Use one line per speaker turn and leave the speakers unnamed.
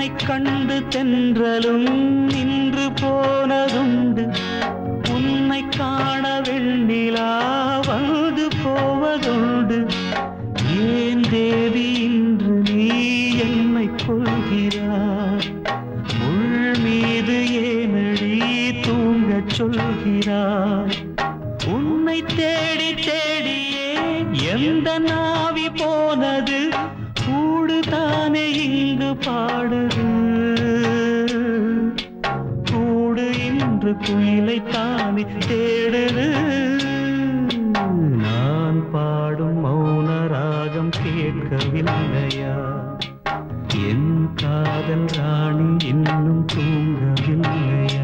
உன்னை கண்டு தென்றலும் நின்று போனதுண்டு. உன்னை காண வெண்ணிலா வந்து போவதுண்டு. ஏன் தேவி இன்று நீ என்னை கொள்கிறாய்? முள் மீது ஏனடி தூங்கச் சொல்கிறாய்? உன்னை தேடி தேடியே எந்த நாவி போனது? கூடுதானே இங்கு பாடுது. கூடு இன்று குயிலை தானே தேடுது. நான் பாடும் மௌன ராகம் கேட்கவில்லையா? என் காதல் ராணி இன்னும் தூங்கவில்லையா?